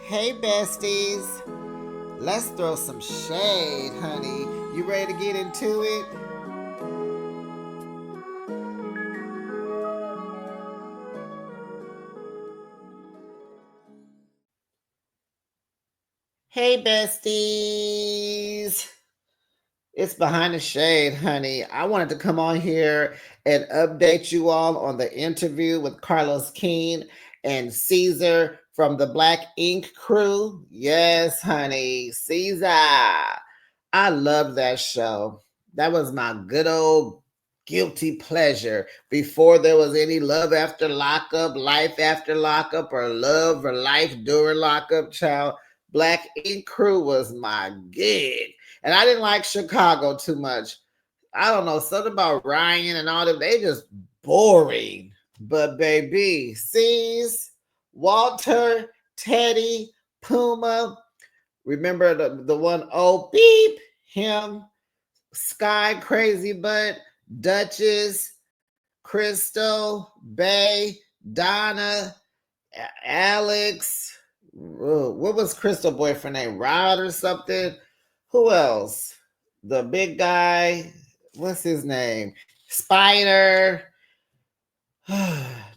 Hey, besties. Let's throw some shade, honey. You ready to get into it? Hey, besties. It's Behind the Shade, honey. I wanted to come on here and update you all on the interview with Carlos King and Caesar from the Black Ink crew. Yes, honey. Caesar. I love that show. That was my good old guilty pleasure before there was any love after lockup, life after lockup, or love or life during lockup, child. Black Ink Crew was my gig. And I didn't like Chicago too much. I don't know, something about Ryan and all them, they just boring. But baby, C's, Walter, Teddy, Puma, remember the one oh beep, him, Sky Crazy Butt, Duchess, Crystal, Bay, Donna, Alex. What was Crystal boyfriend name? Rod or something? Who else? The big guy. What's his name? Spider.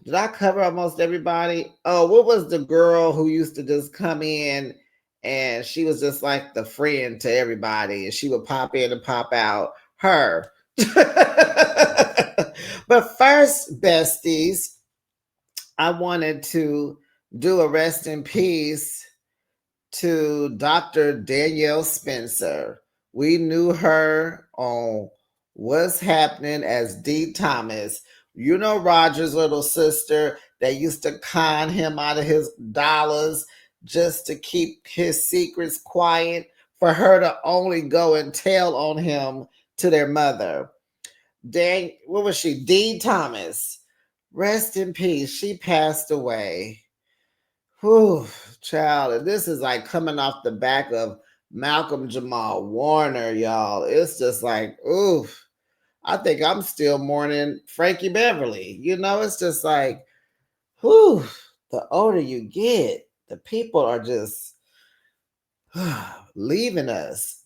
Did I cover almost everybody? Oh, what was the girl who used to just come in and she was just like the friend to everybody and she would pop in and pop out? Her. But first, besties, I wanted to do a rest in peace to Dr. Danielle Spencer. We knew her on What's Happening as D. Thomas. You know Roger's little sister that used to con him out of his dollars just to keep his secrets quiet, for her to only go and tell on him to their mother. Dang, what was she? D. Thomas. Rest in peace. She passed away. Whew, child. And this is like coming off the back of Malcolm Jamal Warner, y'all. It's just like, oof. I think I'm still mourning Frankie Beverly. You know, it's just like, whew, the older you get, the people are just leaving us.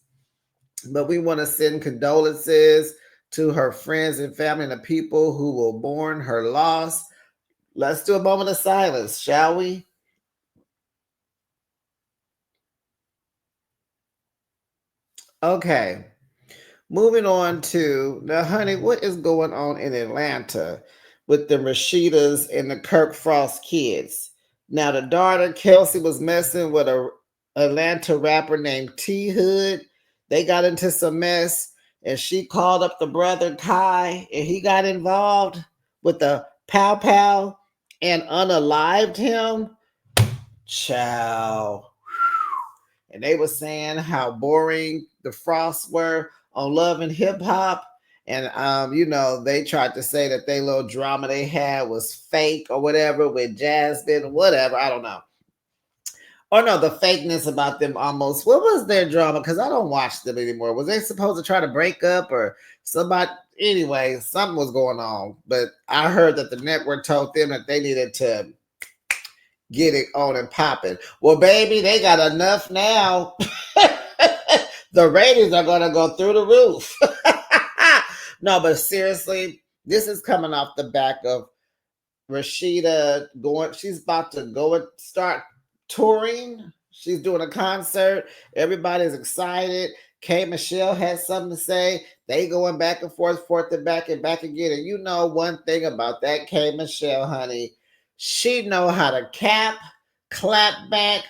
But we want to send condolences to her friends and family and the people who will mourn her loss. Let's do a moment of silence, shall we? Okay. Moving on to now, honey, what is going on in Atlanta with the Rashidas and the Kirk Frost kids? Now, the daughter Kelsey was messing with a Atlanta rapper named T Hood. They got into some mess, and she called up the brother Kai, and he got involved with the pow pow and unalived him. Ciao. And they were saying how boring the Frosts were on Love and Hip Hop. And they tried to say that they little drama they had was fake or whatever with Jasmine, whatever. I don't know. Or no, the fakeness about them almost. What was their drama? Because I don't watch them anymore. Was they supposed to try to break up or somebody? Anyway, something was going on. But I heard that the network told them that they needed to get it on and popping. Well, baby, they got enough now. The ratings are going to go through the roof. No, but seriously, this is coming off the back of Rashida going. She's about to go and start touring. She's doing a concert. Everybody's excited. K. Michelle has something to say. They going back and forth and back again. And you know one thing about that K. Michelle, honey, she know how to clap back.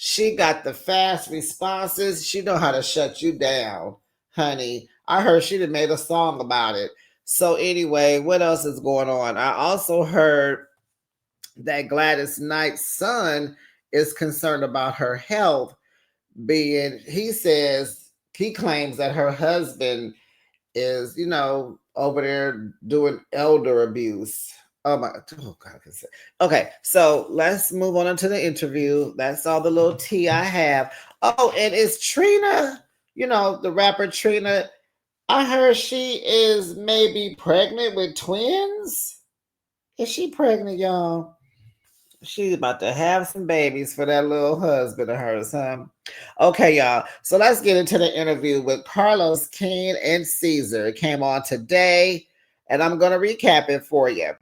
She got the fast responses. She know how to shut you down, honey. I heard she done made a song about it. So anyway, what else is going on? I also heard that Gladys Knight's son is concerned about her health, being he claims that her husband is, over there doing elder abuse. Oh God, okay, so let's move on into the interview. That's all the little tea I have. Oh, and it's Trina, the rapper Trina. I heard she is maybe pregnant with twins. Is she pregnant, y'all? She's about to have some babies for that little husband of hers, huh? Okay, y'all. So let's get into the interview with Carlos King and Caesar. It came on today, and I'm going to recap it for you.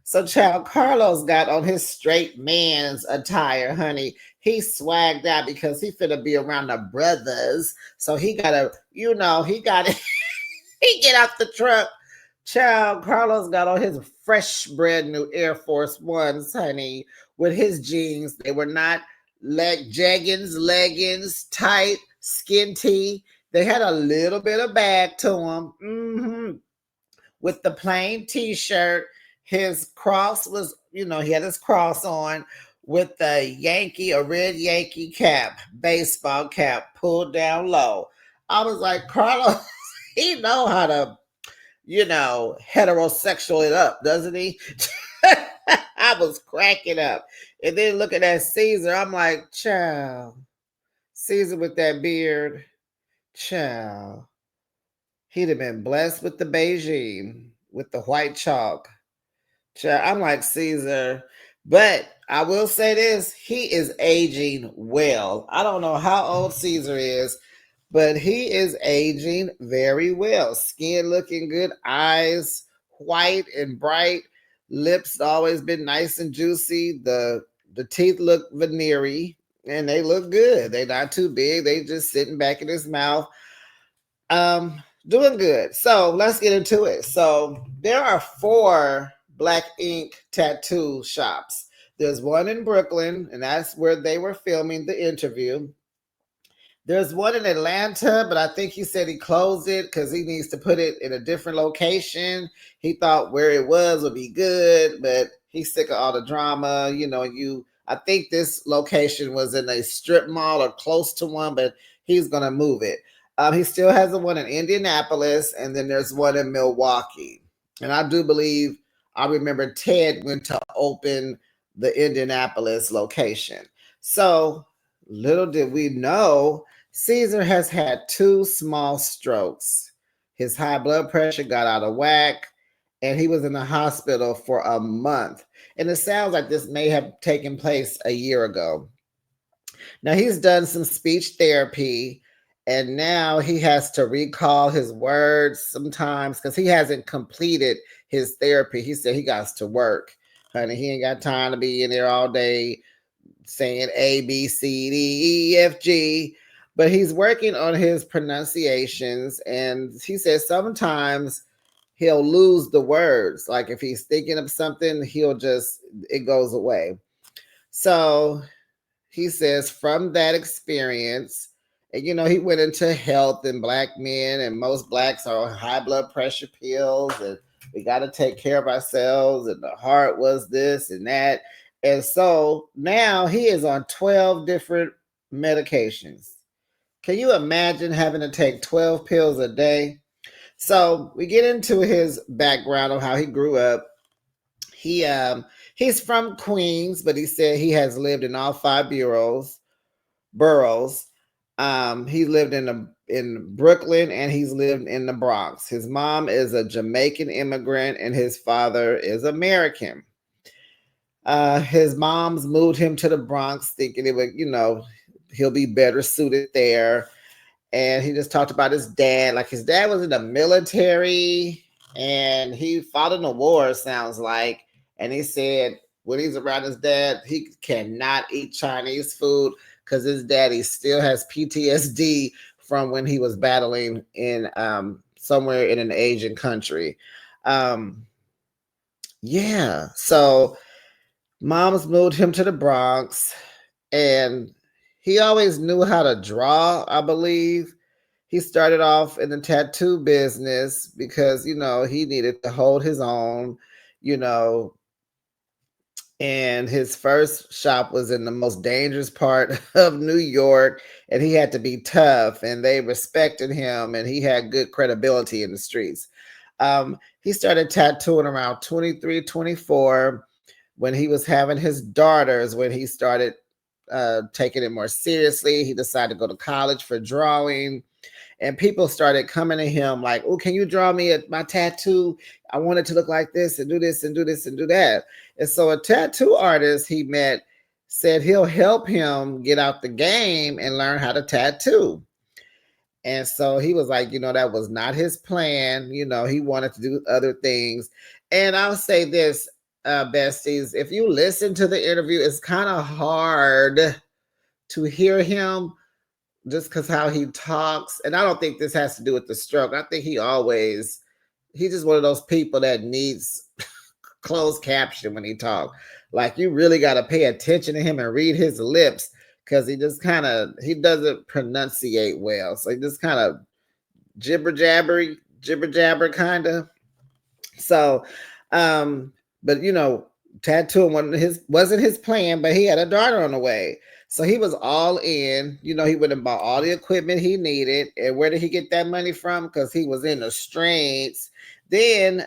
So, child, Carlos got on his straight man's attire, honey. He swagged out because he finna be around the brothers. So he gotta, he gotta he get out the truck. Child, Carlos got on his fresh brand new Air Force Ones, honey, with his jeans. They were not leggings, tight, skin tee. They had a little bit of bag to them. With the plain t-shirt. His cross was, he had his cross on with a red Yankee cap, baseball cap pulled down low. I was like, Carlos, he know how to, heterosexual it up, doesn't he? I was cracking up. And then looking at Caesar, I'm like, child, Caesar with that beard, child. He'd have been blessed with the Beijing, with the white chalk. I'm like Caesar, but I will say this: he is aging well. I don't know how old Caesar is, but he is aging very well. Skin looking good, eyes white and bright, lips always been nice and juicy. The teeth look veneery and they look good. They're not too big. They just sitting back in his mouth. Doing good. So let's get into it. So there are four black ink tattoo shops. There's one in Brooklyn, and that's where they were filming the interview. There's one in Atlanta, but I think he said he closed it because he needs to put it in a different location. He thought where it was would be good, but he's sick of all the drama. I think this location was in a strip mall or close to one, but he's gonna move it. He still has the one in Indianapolis, and then there's one in Milwaukee. And I do believe I remember Ted went to open the Indianapolis location. So little did we know Caesar has had two small strokes. His high blood pressure got out of whack, and he was in the hospital for a month. And it sounds like this may have taken place a year ago. Now, he's done some speech therapy, and now he has to recall his words sometimes because he hasn't completed his therapy. He said he got to work, honey. He ain't got time to be in there all day saying A, B, C, D, E, F, G, but he's working on his pronunciations. And he says sometimes he'll lose the words. Like if he's thinking of something, it goes away. So he says from that experience, and he went into health and black men, and most blacks are on high blood pressure pills, and we got to take care of ourselves, and the heart was this and that. And so now he is on 12 different medications. Can you imagine having to take 12 pills a day? So we get into his background of how he grew up. He's from Queens, but he said he has lived in all five boroughs. He lived in Brooklyn, and he's lived in the Bronx. His mom is a Jamaican immigrant, and his father is American. His mom's moved him to the Bronx, thinking it would, he'll be better suited there. And he just talked about his dad. Like his dad was in the military, and he fought in the war, sounds like. And he said when he's around his dad, he cannot eat Chinese food because his daddy still has PTSD from when he was battling in somewhere in an Asian country. Yeah. So mom's moved him to the Bronx, and he always knew how to draw, I believe. He started off in the tattoo business because, he needed to hold his own, you know, and his first shop was in the most dangerous part of New York, and he had to be tough, and they respected him, and he had good credibility in the streets. He started tattooing around 23, 24 when he was having his daughters, when he started taking it more seriously. He decided to go to college for drawing, and people started coming to him like, "Oh, can you draw me my tattoo? I want it to look like this and do this and do this and do that." And so a tattoo artist he met said he'll help him get out the game and learn how to tattoo. And so he was like, that was not his plan. He wanted to do other things. And I'll say this, besties, if you listen to the interview, it's kind of hard to hear him just because how he talks. And I don't think this has to do with the stroke. I think he's just one of those people that needs closed caption when he talk. Like you really got to pay attention to him and read his lips because he doesn't pronunciate well. So he just kind of jibber jabber kind of. So, but tattooing wasn't his plan, but he had a daughter on the way. So he was all in. He went and bought all the equipment he needed. And where did he get that money from? Because he was in the streets. Then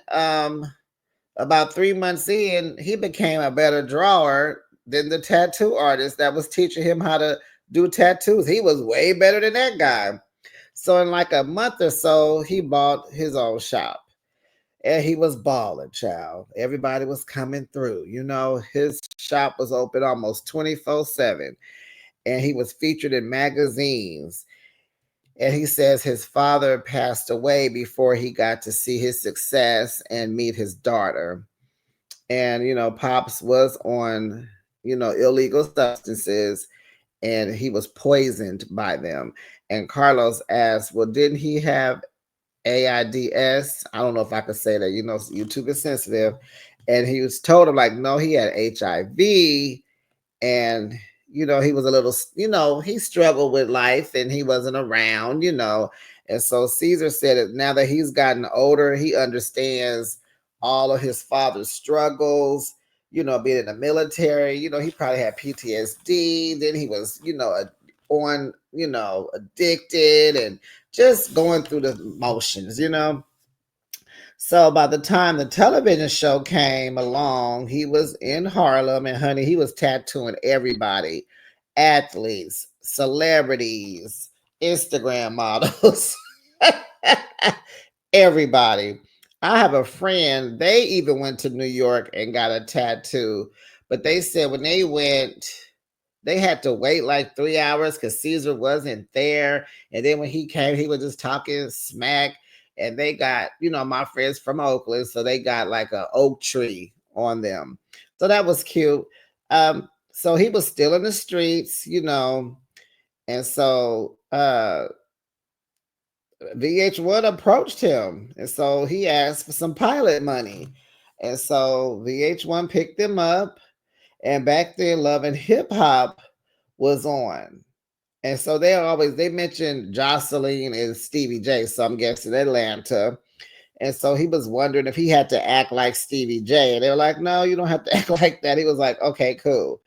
about 3 months in, he became a better drawer than the tattoo artist that was teaching him how to do tattoos. He was way better than that guy. So in like a month or so, he bought his own shop. And he was balling, child. Everybody was coming through. His shop was open almost 24/7. And he was featured in magazines. And he says his father passed away before he got to see his success and meet his daughter. And, Pops was on, illegal substances and he was poisoned by them. And Carlos asked, well, didn't he have AIDS? I don't know if I could say that, YouTube is sensitive. And he was told him, like, no, he had HIV. And he was a little, he struggled with life and he wasn't around. And so Ceasar said that now that he's gotten older, he understands all of his father's struggles, being in the military. He probably had PTSD. Then he was, addicted and just going through the motions. So by the time the television show came along, he was in Harlem and honey, he was tattooing everybody, athletes, celebrities, Instagram models, everybody. I have a friend, they even went to New York and got a tattoo, but they said when they went, they had to wait like 3 hours because Ceasar wasn't there. And then when he came, he was just talking smack. And they got, my friends from Oakland, so they got like an oak tree on them. So that was cute. So he was still in the streets, and so VH1 approached him. And so he asked for some pilot money. And so VH1 picked him up. And back then, Love and Hip Hop was on. And so they mentioned Jocelyn and Stevie J. So I'm guessing Atlanta. And so he was wondering if he had to act like Stevie J. And they were like, no, you don't have to act like that. He was like, okay, cool.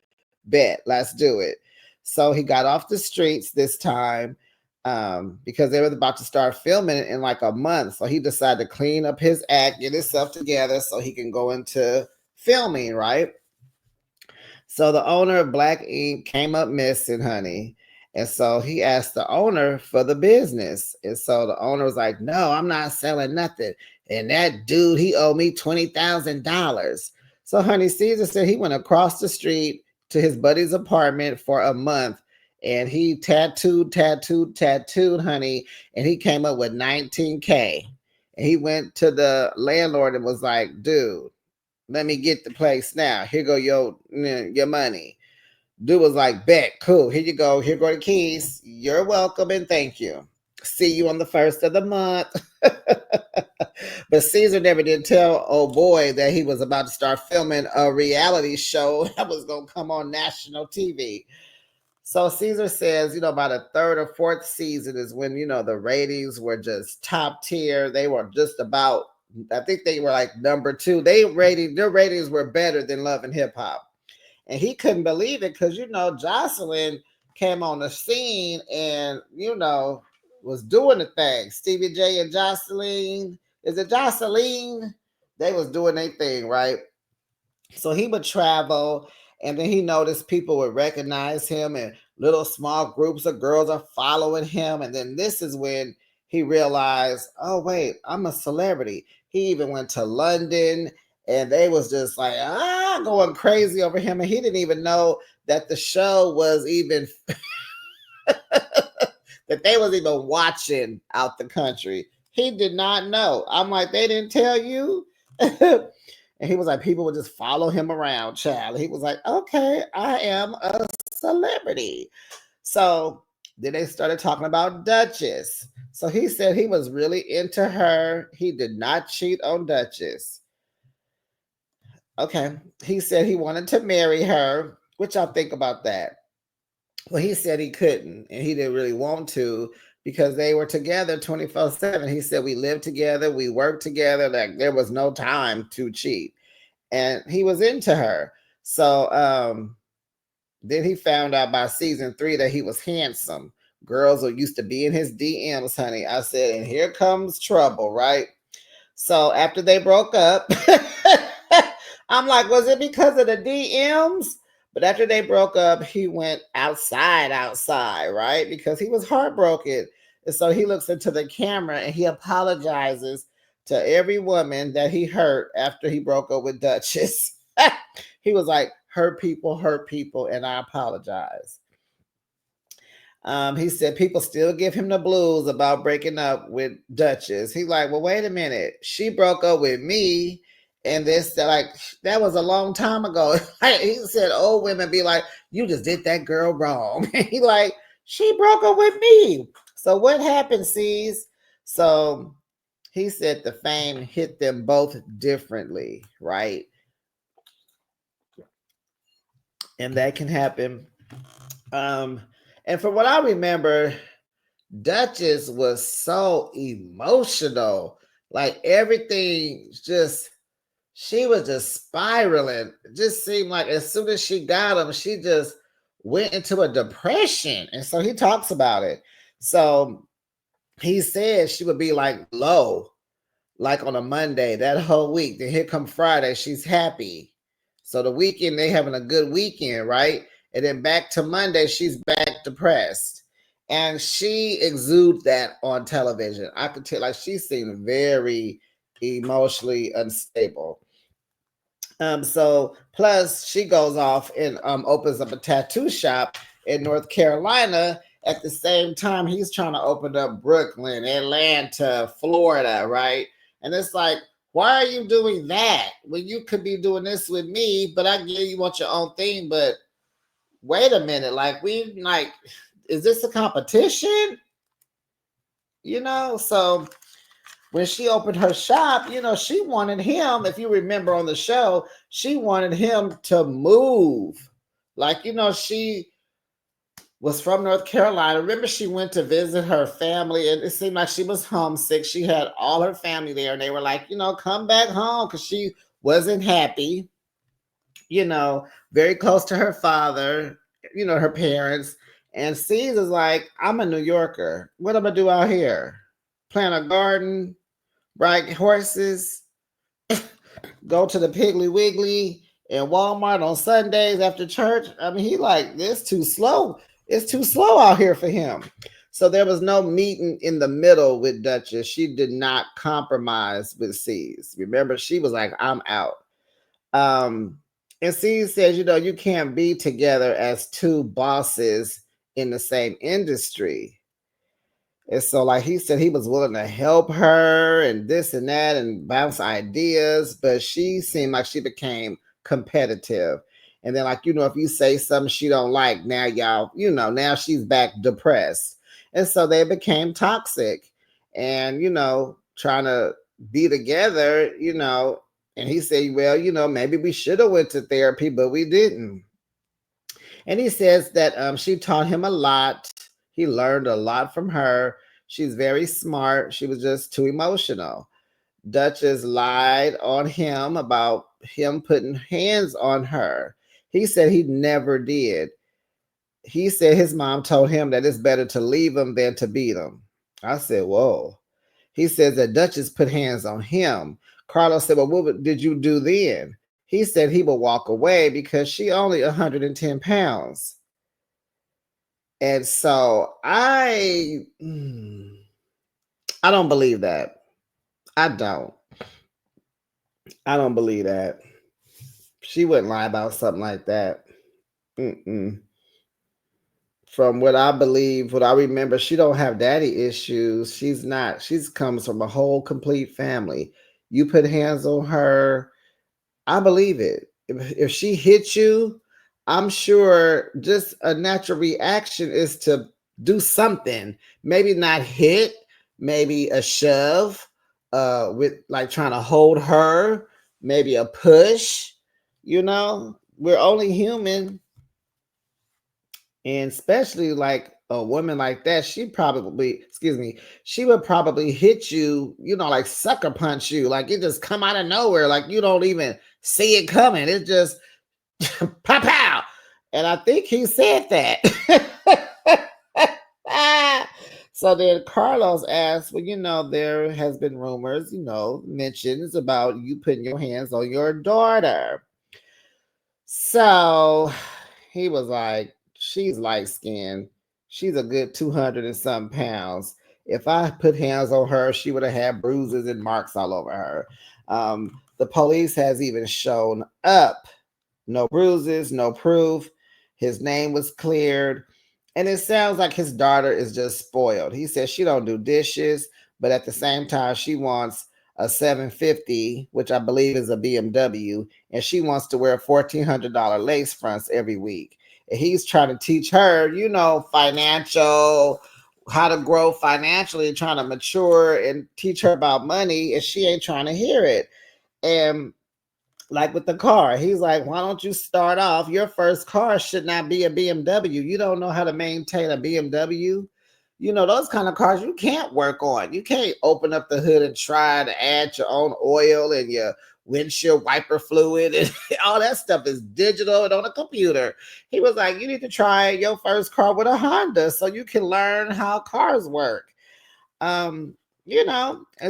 Bet, let's do it. So he got off the streets this time because they were about to start filming it in like a month. So he decided to clean up his act, get himself together so he can go into filming, right? So the owner of Black Ink came up missing, honey. And so he asked the owner for the business. And so the owner was like, no, I'm not selling nothing. And that dude, he owed me $20,000. So honey, Ceasar said he went across the street to his buddy's apartment for a month. And he tattooed, honey. And he came up with 19K. And he went to the landlord and was like, dude, let me get the place now. Here go your money. Dude was like, bet, cool. Here you go. Here go the keys. You're welcome and thank you. See you on the first of the month. But Ceasar never did tell old boy that he was about to start filming a reality show that was going to come on national TV. So Ceasar says, by the third or fourth season is when, the ratings were just top tier. They were just about, I think they were like number 2. Their ratings were better than Love and Hip Hop. And he couldn't believe it because, Jocelyn came on the scene and, was doing the thing. Stevie J and Jocelyn, is it Jocelyn? They was doing their thing, right? So he would travel And then he noticed people would recognize him, and little small groups of girls are following him. And then this is when he realized, oh wait, I'm a celebrity. He even went to London, and they was just like going crazy over him, and he didn't even know that the show was even that they was even watching out the country. He did not know. I'm like, they didn't tell you. And he was like, people would just follow him around, child. He was like, okay, I am a celebrity. So then they started talking about Duchess. So he said he was really into her. He did not cheat on Duchess. Okay. He said he wanted to marry her. What y'all think about that? Well, he said he couldn't, and he didn't really want to because they were together 24/7. He said we lived together, we worked together, like there was no time to cheat. And he was into her. So then he found out by season 3 that he was handsome. Girls who used to be in his DMs, honey. I said, and here comes trouble, right? So after they broke up, I'm like, was it because of the DMs? But after they broke up, he went outside, right? Because he was heartbroken. And so he looks into the camera and he apologizes to every woman that he hurt after he broke up with Duchess. He was like, hurt people, and I apologize. He said people still give him the blues about breaking up with Duchess. He's like, well, wait a minute. She broke up with me. And this, like, that was a long time ago. He said old women be like, you just did that girl wrong. He like, she broke up with me. So what happened, Cease? So he said the fame hit them both differently, right? And that can happen. Um, and from what I remember, Duchess was so emotional. Like everything just she was just spiraling. It just seemed like as soon as she got him, she just went into a depression. And so he talks about it. So he said she would be like low, like on a Monday that whole week. Then here come Friday, she's happy. So the weekend they having a good weekend, right? And then back to Monday, she's back depressed. And she exudes that on television. I could tell, like she seemed very emotionally unstable. So plus she goes off and opens up a tattoo shop in North Carolina. At the same time, he's trying to open up Brooklyn, Atlanta, Florida, right? And it's like, why are you doing that when you could be doing this with me? But I get you want your own thing, but wait a minute, like we like, is this a competition? So when she opened her shop, she wanted him, if you remember on the show, she wanted him to move. Like, she was from North Carolina. Remember, she went to visit her family, and it seemed like she was homesick. She had all her family there, and they were like, come back home because she wasn't happy, very close to her father, her parents. And Caesar's like, I'm a New Yorker. What am I do out here? Plant a garden, ride horses, go to the Piggly Wiggly and Walmart on Sundays after church. I mean, he like, this too slow. It's too slow out here for him. So there was no meeting in the middle with Duchess. She did not compromise with C's. Remember, she was like, I'm out. And C says, you can't be together as two bosses in the same industry. And so, like he said, he was willing to help her and this and that and bounce ideas, but she seemed like she became competitive. And then, like, if you say something she don't like, now y'all, now she's back depressed. And so they became toxic and, trying to be together, and he said, well, maybe we should have went to therapy, but we didn't. And he says that she taught him a lot. He learned a lot from her. She's very smart. She was just too emotional. Duchess lied on him about him putting hands on her. He said he never did. He said his mom told him that it's better to leave him than to beat him. I said, whoa. He says that Duchess put hands on him. Carlos said, well, what did you do then? he said he would walk away because she only 110 pounds. And so I don't believe that. I don't. I don't believe that. She wouldn't lie about something like that. Mm-mm. From what I believe, what I remember, she don't have daddy issues. She's not. She's comes from a whole complete family. You put hands on her, I believe it. If she hits you, I'm sure just a natural reaction is to do something. Maybe not hit, maybe a shove, with like trying to hold her, maybe a push. We're only human, and especially like a woman like that, she would probably hit you, like sucker punch you, like it just come out of nowhere, like you don't even see it coming. It just pow pow. And I think he said that. So then Carlos asked, well, there has been rumors, mentions about you putting your hands on your daughter. So he was like, she's light skinned. She's a good 200 and some pounds. If I put hands on her, she would have had bruises and marks all over her. The police has even shown up. No bruises, no proof. His name was cleared. And it sounds like his daughter is just spoiled. He says she don't do dishes, but at the same time, she wants a 750, which I believe is a BMW, and she wants to wear $1,400 lace fronts every week. And he's trying to teach her, financial, how to grow financially, trying to mature and teach her about money, and she ain't trying to hear it. And like with the car, he's like, why don't you start off? Your first car should not be a BMW. You don't know how to maintain a BMW. Those kind of cars you can't work on. You can't open up the hood and try to add your own oil and your windshield wiper fluid, and all that stuff is digital and on a computer. He was like, you need to try your first car with a Honda so you can learn how cars work. And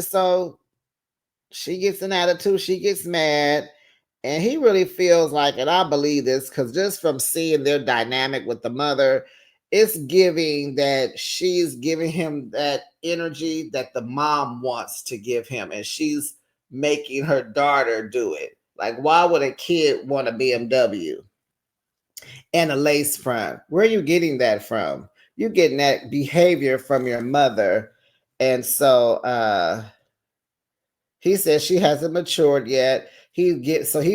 so she gets an attitude, she gets mad. And he really feels like, and I believe this because just from seeing their dynamic with the mother, it's giving that she's giving him that energy that the mom wants to give him. And she's making her daughter do it. Like, why would a kid want a BMW and a lace front? Where are you getting that from? You're getting that behavior from your mother. And so he says she hasn't matured yet. He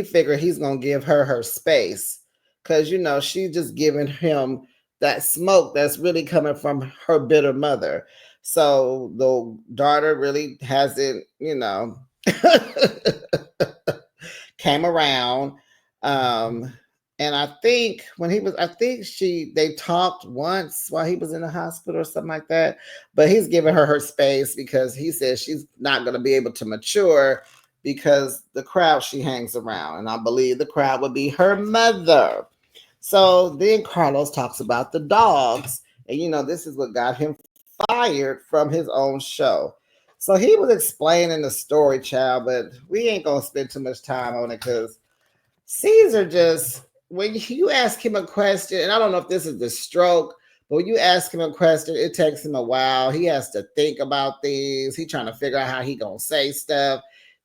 figured he's gonna give her space, because she's just giving him that smoke that's really coming from her bitter mother. So the daughter really hasn't, came around. And I think they talked once while he was in the hospital or something like that. But he's giving her space because he says she's not going to be able to mature because the crowd she hangs around. And I believe the crowd would be her mother. So then Carlos talks about the dogs. And, this is what got him fired from his own show. So he was explaining the story, child, but we ain't going to spend too much time on it because Ceasar just, when you ask him a question, and I don't know if this is the stroke, but when you ask him a question, it takes him a while. He has to think about things. He trying to figure out how he gonna say stuff.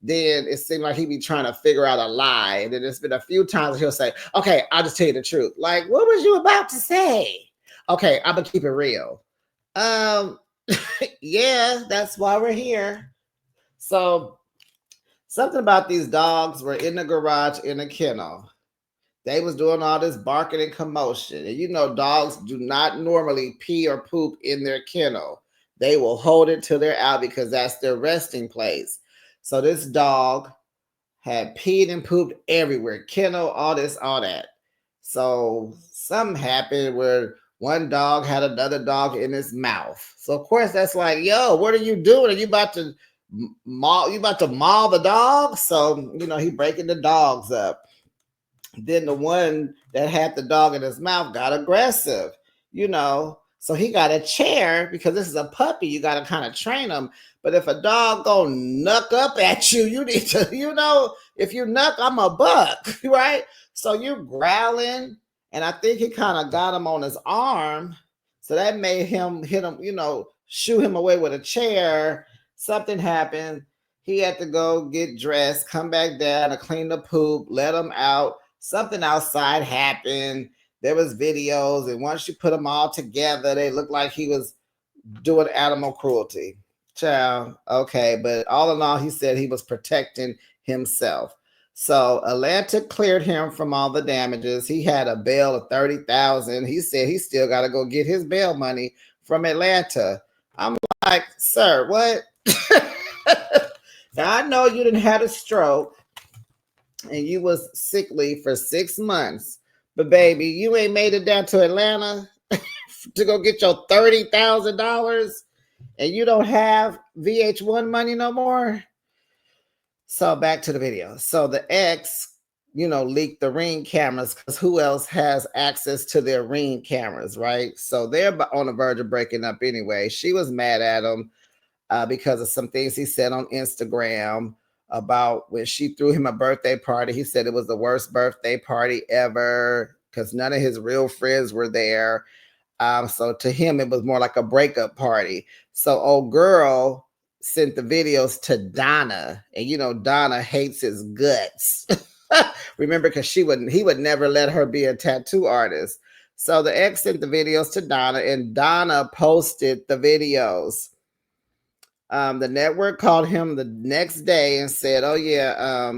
Then it seemed like he be trying to figure out a lie. And then there's been a few times he'll say, okay, I'll just tell you the truth. Like, what was you about to say? Okay, I'm gonna keep it real. Yeah, that's why we're here. So something about these dogs were in the garage in a kennel. They was doing all this barking and commotion. And dogs do not normally pee or poop in their kennel. They will hold it till they're out because that's their resting place. So this dog had peed and pooped everywhere. Kennel, all this, all that. So something happened where one dog had another dog in his mouth. So of course that's like, yo, what are you doing? Are you about to maul? You about to maul the dog? So he breaking the dogs up. Then the one that had the dog in his mouth got aggressive. So he got a chair because this is a puppy. You got to kind of train him. But if a dog go knuck up at you, you need to, if you knuck, I'm a buck, right? So you're growling, and I think he kind of got him on his arm. So that made him hit him, shoo him away with a chair. Something happened. He had to go get dressed, come back down to clean the poop, let him out. Something outside happened. There was videos, and once you put them all together, they looked like he was doing animal cruelty. Child, okay, but all in all, he said he was protecting himself. So Atlanta cleared him from all the damages. He had a bail of $30,000. He said he still got to go get his bail money from Atlanta. I'm like, sir, what? Now I know you didn't have a stroke and you was sickly for 6 months, but baby, you ain't made it down to Atlanta to go get your $30,000, and you don't have VH1 money no more. So back to the video. So the ex, leaked the Ring cameras, because who else has access to their Ring cameras, right? So they're on the verge of breaking up anyway. She was mad at him because of some things he said on Instagram about when she threw him a birthday party. He said it was the worst birthday party ever because none of his real friends were there. So to him, it was more like a breakup party. So old girl sent the videos to Donna, and Donna hates his guts. Remember, because he would never let her be a tattoo artist. So the ex sent the videos to Donna, and Donna posted the videos. The network called him the next day and said, "Oh yeah,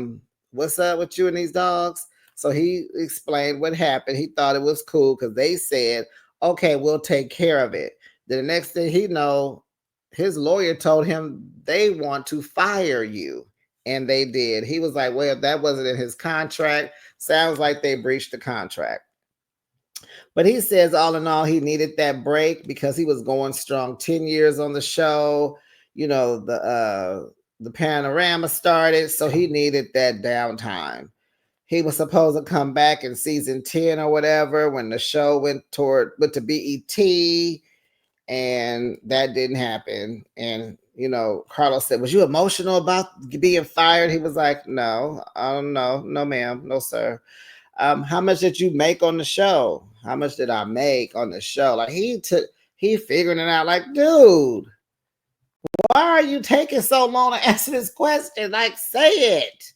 what's up with you and these dogs?" So he explained what happened. He thought it was cool because they said, "Okay, we'll take care of it." The next thing he know, his lawyer told him they want to fire you, and they did. He was like, "Well, that wasn't in his contract. Sounds like they breached the contract." But he says, all in all, he needed that break because he was going strong. 10 years on the show, the panorama started, so he needed that downtime. He was supposed to come back in season 10 or whatever when the show went to BET, and that didn't happen. And Carlos said, "Was you emotional about being fired?" He was like, "No, I don't know, no, ma'am, no, sir." How much did you make on the show? How much did I make on the show? Like he figuring it out. Like, dude, why are you taking so long to answer this question? Like, say it.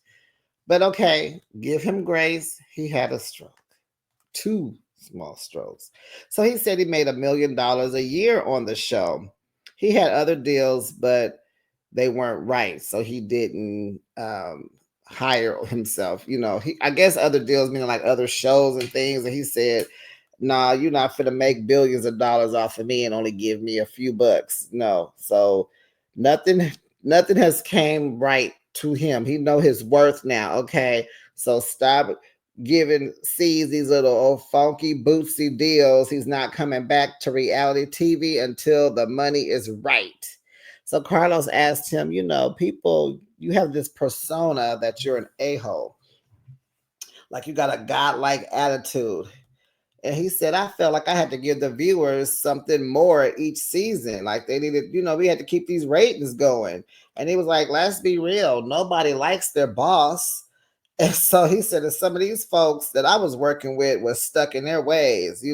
But okay, give him grace. He had a stroke, 2 small strokes. So he said he made $1 million a year on the show. He had other deals, but they weren't right, so he didn't hire himself. I guess other deals meaning like other shows and things. And he said, "Nah, you're not finna make billions of dollars off of me and only give me a few bucks." No, so nothing has came right to him. He know his worth now. Okay, so stop giving C's these little old funky bootsy deals. He's not coming back to reality TV until the money is right. So Carlos asked him, people, you have this persona that you're an a-hole, like you got a godlike attitude. And he said, "I felt like I had to give the viewers something more each season. Like they needed, we had to keep these ratings going." And he was like, "Let's be real. Nobody likes their boss." And so he said that some of these folks that I was working with were stuck in their ways.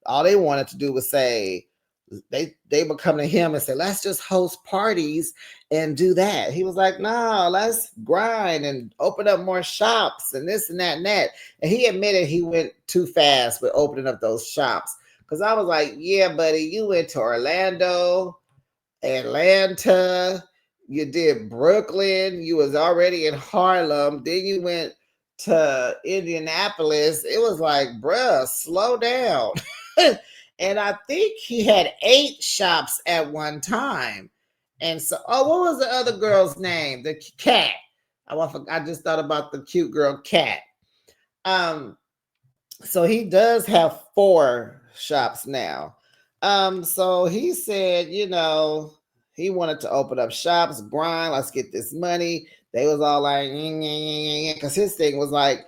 All they wanted to do was say, they would come to him and say, "Let's just host parties and do that." He was like, "No, let's grind and open up more shops and this and that and that." And he admitted he went too fast with opening up those shops. Because I was like, "Yeah, buddy, you went to Orlando, Atlanta, you did Brooklyn, you was already in Harlem, then you went to Indianapolis." It was like, bruh, slow down. And I think he had 8 shops at one time. And so, what was the other girl's name? The Cat. I just thought about the cute girl Cat. So he does have 4 shops now. So he said, he wanted to open up shops, grind, let's get this money. They was all like, because his thing was like,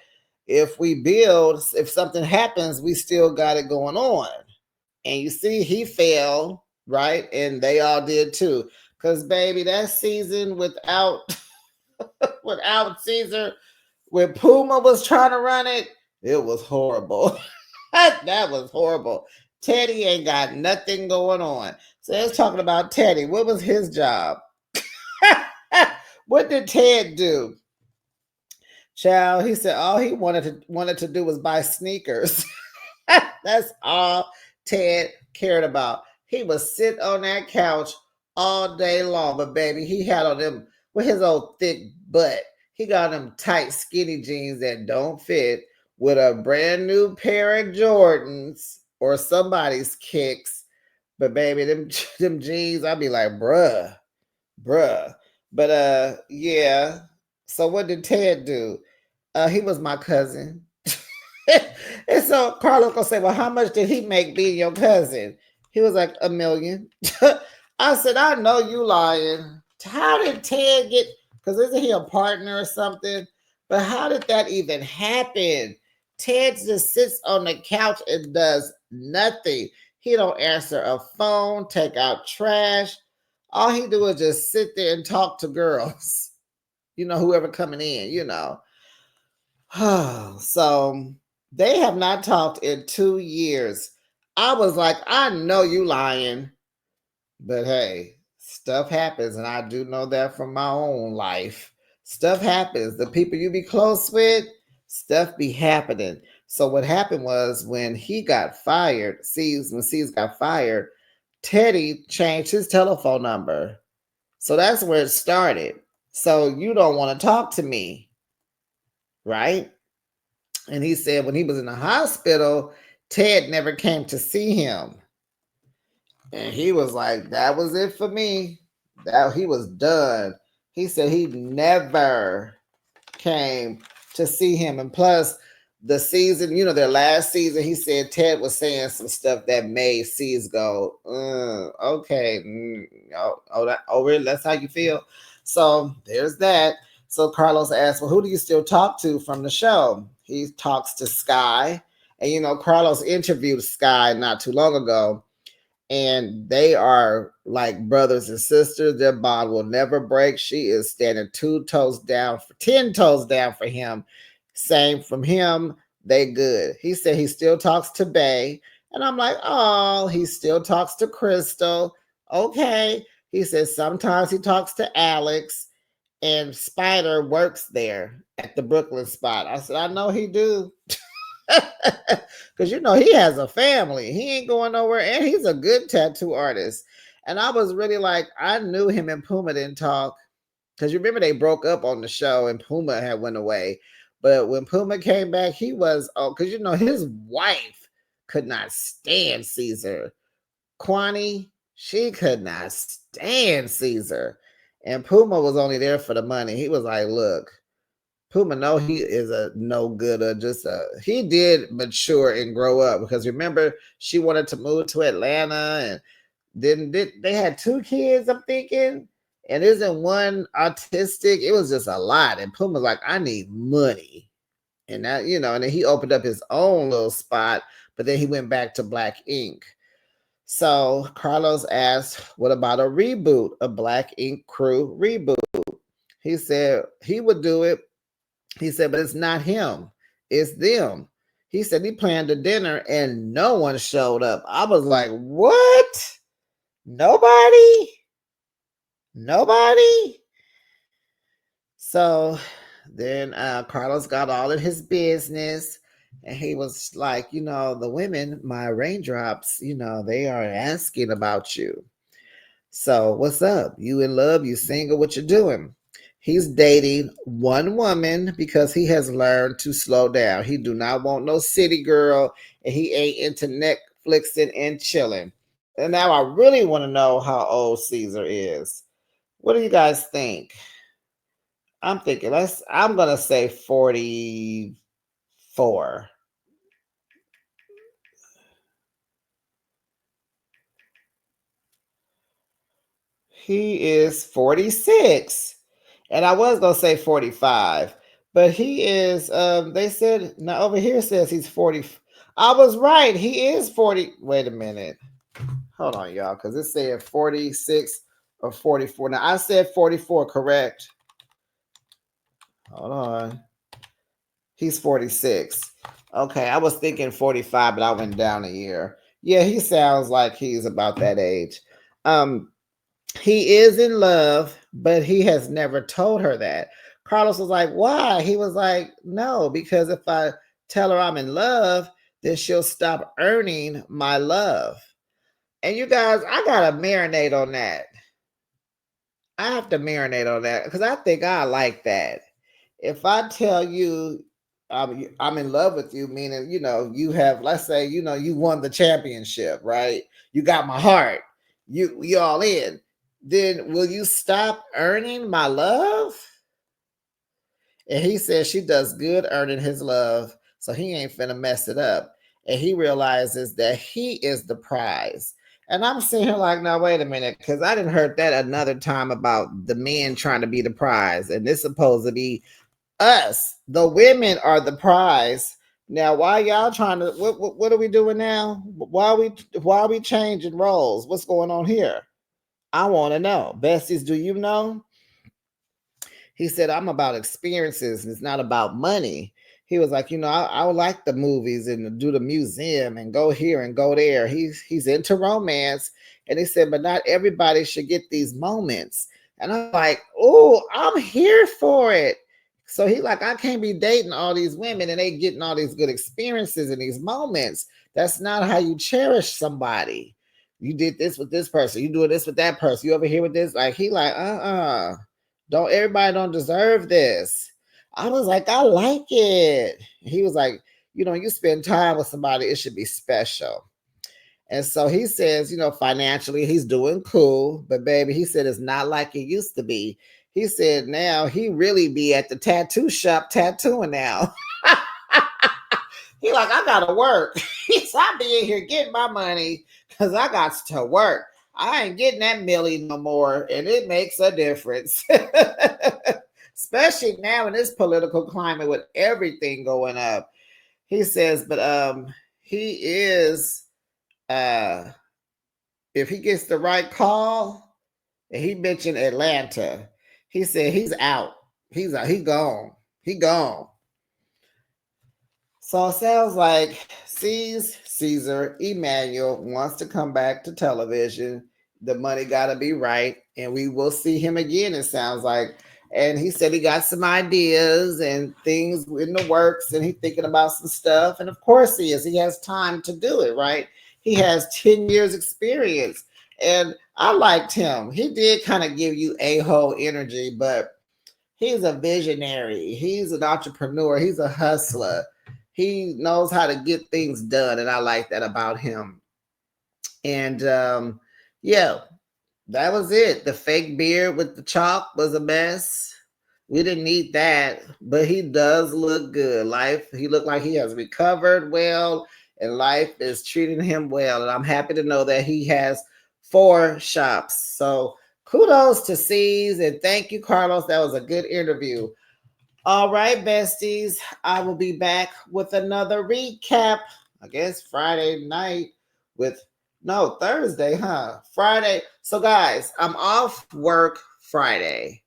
if we build, if something happens, we still got it going on. And you see, he fell, right? And they all did too. Because, baby, that season without without Caesar, when Puma was trying to run it, it was horrible. That was horrible. Teddy ain't got nothing going on. So let's talking about Teddy. What was his job? What did Ted do? Child, he said all he wanted to do was buy sneakers. That's all Ted cared about. He would sit on that couch all day long. But baby, he had on them with his old thick butt. He got them tight, skinny jeans that don't fit with a brand new pair of Jordans or somebody's kicks. But baby, them them jeans, I'd be like, bruh. But yeah. So what did Ted do? He was my cousin. And so Carlos gonna say, "Well, how much did he make being your cousin?" He was like, "1 million." I said, "I know you lying. How did Ted get? Because isn't he a partner or something? But how did that even happen? Ted just sits on the couch and does nothing. He don't answer a phone, take out trash. All he do is just sit there and talk to girls. Whoever coming in. So they have not talked in 2 years. I was like, I know you lying, but hey, stuff happens, and I do know that from my own life. Stuff happens. The people you be close with, stuff be happening. So what happened was when he got fired, when C's got fired, Teddy changed his telephone number. So that's where it started. So you don't want to talk to me, right? And he said when he was in the hospital, Ted never came to see him. And he was like, that was it for me. That he was done. He said he never came to see him. And plus, the season, their last season, he said Ted was saying some stuff that made C's go, okay, really? That's how you feel? So there's that. So Carlos asked, well, who do you still talk to from the show? He talks to Sky. And, Carlos interviewed Sky not too long ago. And they are like brothers and sisters. Their bond will never break. She is standing 10 toes down for him. Same from him. They good. He said he still talks to Bay. And I'm like, oh, he still talks to Crystal. Okay. He says sometimes he talks to Alex, and Spider works there at the Brooklyn spot. I said, I know he do. Because he has a family. He ain't going nowhere, and he's a good tattoo artist. And I was really like, I knew him and Puma didn't talk. Because you remember they broke up on the show and Puma had went away. But when Puma came back, he was, because his wife could not stand Ceasar. Kwani, she could not stand Ceasar. And Puma was only there for the money. He was like, look, Puma, no, he is a no good or he did mature and grow up, because remember she wanted to move to Atlanta, and then they had 2 kids, I'm thinking, and isn't one autistic? It was just a lot. And Puma's like, I need money. And that, and then he opened up his own little spot, but then he went back to Black Ink. So Carlos asked, what about a reboot, a Black Ink Crew reboot? He said he would do it. He said, but it's not him. It's them. He said he planned a dinner and no one showed up. I was like, what? Nobody? Nobody? So then Carlos got all of his business, and he was like, the women, my raindrops, they are asking about you. So what's up? You in love? You single? What you doing? He's dating one woman because he has learned to slow down. He do not want no city girl, and he ain't into Netflixing and chilling. And now I really want to know how old Caesar is. What do you guys think? I'm thinking I'm gonna say 44. He is 46. And I was gonna say 45, but he is they said now over here says he's 40. I was right. He is 40. Wait a minute. Hold on, y'all, because it said 46 or 44. Now, I said 44, correct? Hold on. He's 46. Okay, I was thinking 45, but I went down a year. Yeah, he sounds like he's about that age. Um, he is in love, but he has never told her that. Carlos was like, why? He was like, no, because if I tell her I'm in love, then she'll stop earning my love. And you guys, I gotta marinate on that. I have to marinate on that because I think I like that. If I tell you I'm in love with you, meaning, you have, let's say, you won the championship, right? You got my heart. You all in. Then will you stop earning my love? And he says she does good earning his love, so he ain't finna mess it up. And he realizes that he is the prize. And I'm sitting here like, no, wait a minute, because I didn't heard that another time about the men trying to be the prize. And this supposed to be us. The women are the prize. Now, why y'all trying to? What are we doing now? Why are we changing roles? What's going on here? I want to know. Besties, do you know? He said, I'm about experiences and it's not about money. He was like, I would like the movies and do the museum and go here and go there. He's into romance. And he said, but not everybody should get these moments. And I'm like, oh, I'm here for it. So he like, I can't be dating all these women and they getting all these good experiences and these moments. That's not how you cherish somebody. You did this with this person. You doing this with that person. You over here with this. Like, he like, don't everybody don't deserve this. I was like, I like it. He was like, you spend time with somebody, it should be special. And so he says, financially, he's doing cool. But baby, he said it's not like it used to be. He said now he really be at the tattoo shop tattooing now. He like, I gotta work. He said, I be in here getting my money because I got to work. I ain't getting that millie no more, and it makes a difference. Especially now in this political climate with everything going up. He says, but he is if he gets the right call, and he mentioned Atlanta, he said he's out. He's out, he gone. He gone. So it sounds like Ceasar Emmanuel wants to come back to television. The money got to be right, and we will see him again, it sounds like. And he said he got some ideas and things in the works, and he's thinking about some stuff. And of course he is. He has time to do it, right? He has 10 years experience. And I liked him. He did kind of give you a-hole energy, but he's a visionary. He's an entrepreneur. He's a hustler. He knows how to get things done, and I like that about him. And yeah, that was it. The fake beard with the chalk was a mess. We didn't need that, but he does look good. He looked like he has recovered well, and life is treating him well. And I'm happy to know that he has 4 shops. So kudos to C's, and thank you, Carlos. That was a good interview. All right, besties. I will be back with another recap. I guess Friday night with no Thursday, huh? Friday. So, guys, I'm off work Friday.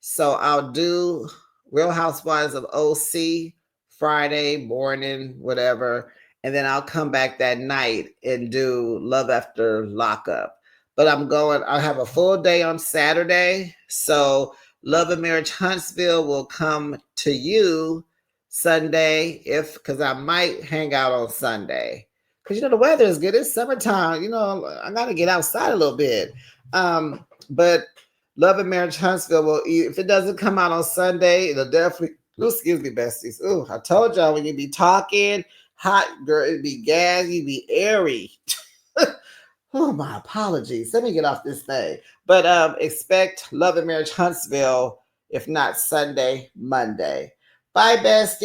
So I'll do Real Housewives of OC Friday morning, whatever. And then I'll come back that night and do Love After Lockup. But I have a full day on Saturday. So Love and Marriage Huntsville will come to you Sunday, because I might hang out on Sunday. Because the weather is good. It's summertime. I gotta get outside a little bit. But Love and Marriage Huntsville will, if it doesn't come out on Sunday, it'll definitely, excuse me, besties. Oh, I told y'all when you be talking hot, girl, it'd be gas, you'd be airy. Oh, my apologies. Let me get off this thing. But expect Love and Marriage Huntsville, if not Sunday, Monday. Bye, besties.